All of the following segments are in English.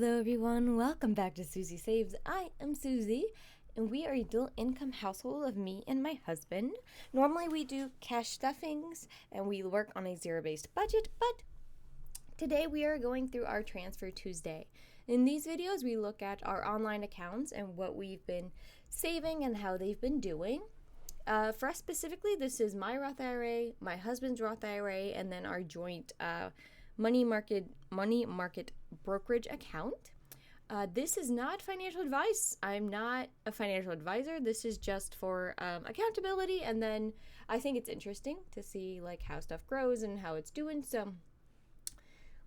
Hello everyone, welcome back to Susie Saves. I am Susie, and we are a dual income household of me and my husband. Normally we do cash stuffings and we work on a zero-based budget, but today we are going through our Transfer Tuesday. In these videos we look at our online accounts and what we've been saving and how they've been doing. For us specifically, this is my Roth IRA, my husband's Roth IRA, and then our joint money market brokerage account. This is not financial advice. I'm not a financial advisor. This is just for accountability, and then I think it's interesting to see like how stuff grows and how it's doing. So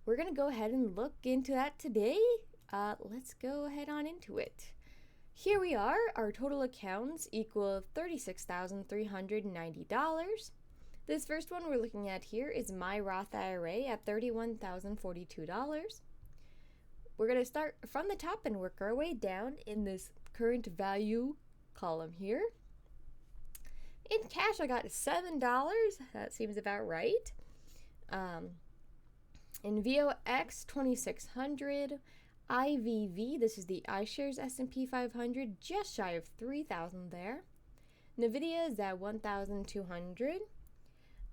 we're gonna go ahead and look into that today. Let's go ahead on into it. Here we are. Our total accounts equal $36,390. This first one we're looking at here is my Roth IRA at $31,042. We're going to start from the top and work our way down in this current value column here. In cash, I got $7. That seems about right. In VOX, $2,600. IVV, this is the iShares S&P 500, just shy of 3,000 there. NVIDIA is at 1,200.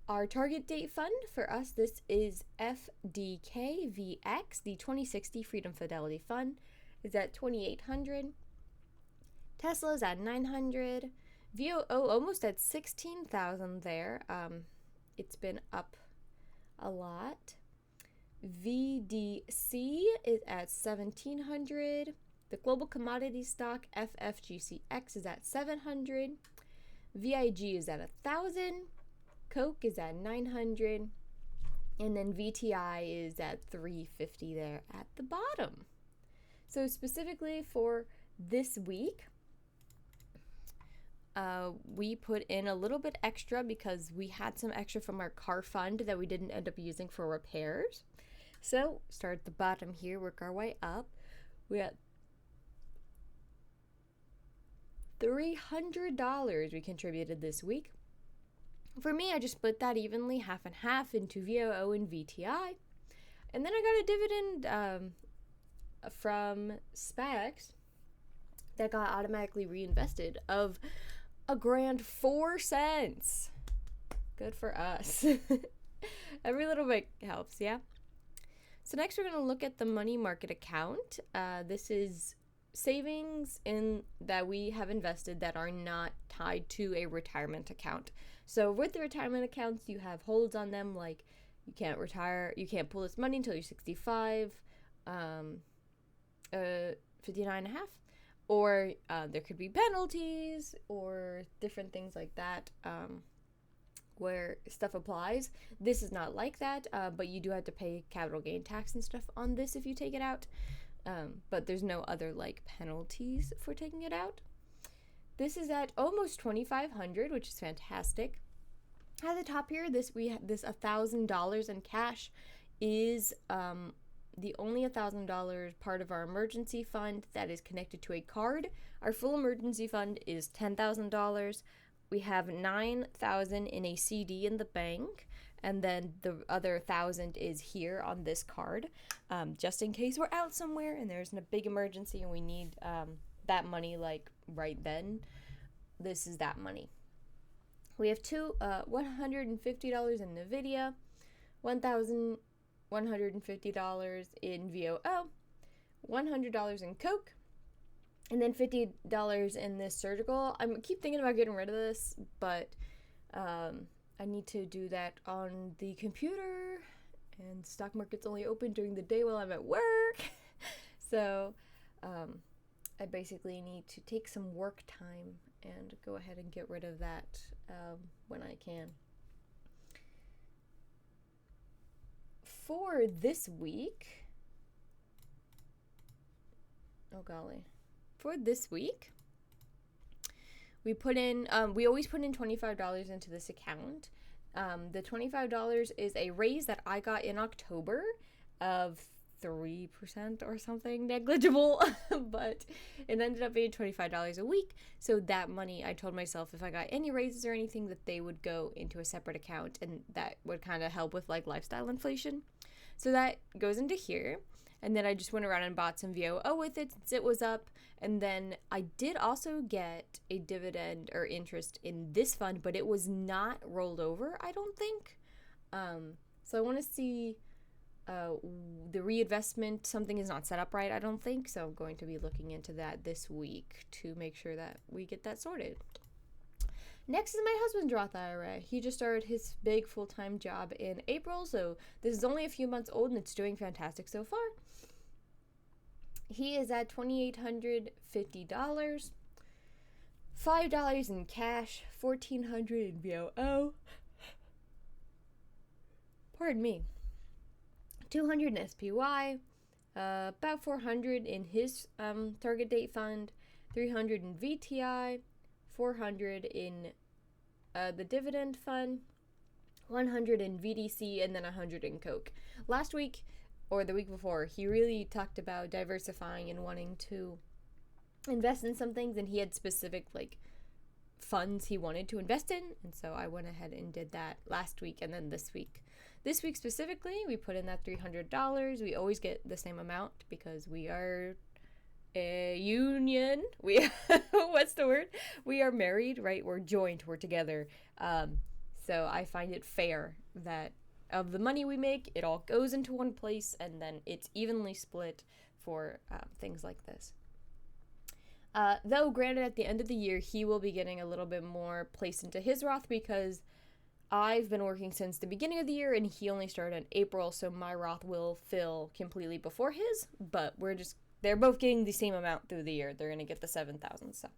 Our target date fund for us, this is FDKVX, the 2060 Freedom Fidelity Fund, is at 2,800. Tesla's at 900. VOO almost at 16,000 there. It's been up a lot. VDC is at 1,700. The global commodity stock FFGCX is at 700. VIG is at 1,000. Coke is at 900. And then VTI is at 350 there at the bottom. So specifically for this week, we put in a little bit extra because we had some extra from our car fund that we didn't end up using for repairs. So start at the bottom here, work our way up. We got $300 we contributed this week. For me, I just split that evenly, half and half, into VOO and VTI. And then I got a dividend from SPACs that got automatically reinvested of $0.04. Good for us. Every little bit helps, yeah? So next we're going to look at the money market account. This is savings that we have invested that are not tied to a retirement account. So with the retirement accounts, you have holds on them, like you can't retire, you can't pull this money until you're 65, 59 and a half, or there could be penalties or different things like that. Where stuff applies. This is not like that, but you do have to pay capital gain tax and stuff on this if you take it out. But there's no other like penalties for taking it out. This is at almost $2,500, which is fantastic. At the top here, this $1,000 in cash is the only $1,000 part of our emergency fund that is connected to a card. Our full emergency fund is $10,000. We have $9,000 in a CD in the bank, and then the other $1,000 is here on this card, just in case we're out somewhere and there's a big emergency and we need that money like right then. This is that money. We have $150 in NVIDIA, $1,150 in VOO, $100 in Coke, and then $50 in this surgical. I keep thinking about getting rid of this, but I need to do that on the computer, and stock market's only open during the day while I'm at work. So I basically need to take some work time and go ahead and get rid of that when I can. For this week, for this week, we put in, we always put in $25 into this account. The $25 is a raise that I got in October of 3% or something, negligible, but it ended up being $25 a week. So that money, I told myself if I got any raises or anything, that they would go into a separate account, and that would kind of help with like lifestyle inflation. So that goes into here. And then I just went around and bought some VOO with it since it was up. And then I did also get a dividend or interest in this fund, but it was not rolled over, I don't think. So I want to see the reinvestment. Something is not set up right, I don't think. So I'm going to be looking into that this week to make sure that we get that sorted. Next is my husband's Roth IRA. He just started his big full-time job in April, so this is only a few months old and it's doing fantastic so far. He is at $2,850, $5 in cash, $1,400 in VOO. Pardon me. $200 in SPY, about $400 in his target date fund, $300 in VTI, $400 in the dividend fund, $100 in VDC, and then $100 in Coke. Last week, or the week before, he really talked about diversifying and wanting to invest in some things, and he had specific funds he wanted to invest in, and so I went ahead and did that last week and then this week. This week specifically, we put in that $300. We always get the same amount because we are a union. What's the word? We are married, right? We're joint. We're together. So I find it fair that of the money we make, it all goes into one place and then it's evenly split for things like this. Though, granted, at the end of the year, he will be getting a little bit more placed into his Roth because I've been working since the beginning of the year and he only started in April, so my Roth will fill completely before his, but they're both getting the same amount through the year. They're going to get the $7,000. So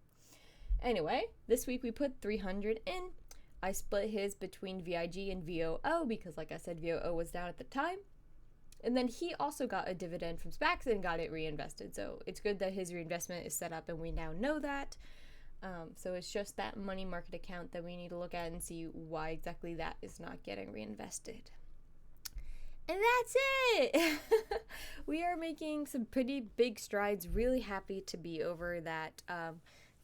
anyway, this week we put $300 in. I split his between VIG and VOO because, like I said, VOO was down at the time. And then he also got a dividend from SPACs and got it reinvested. So it's good that his reinvestment is set up and we now know that. So it's just that money market account that we need to look at and see why exactly that is not getting reinvested. And that's it! We are making some pretty big strides. Really happy to be over that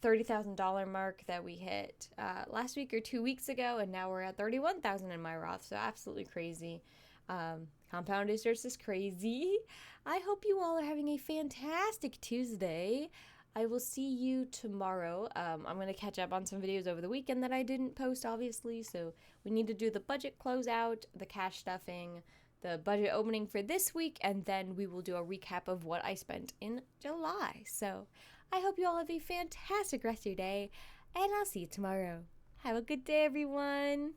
$30,000 mark that we hit last week or 2 weeks ago, and now we're at $31,000 in my Roth, so absolutely crazy. Compound interest is crazy. I hope you all are having a fantastic Tuesday. I will see you tomorrow. I'm going to catch up on some videos over the weekend that I didn't post, obviously, so we need to do the budget closeout, the cash stuffing, the budget opening for this week, and then we will do a recap of what I spent in July. So I hope you all have a fantastic rest of your day, and I'll see you tomorrow. Have a good day, everyone.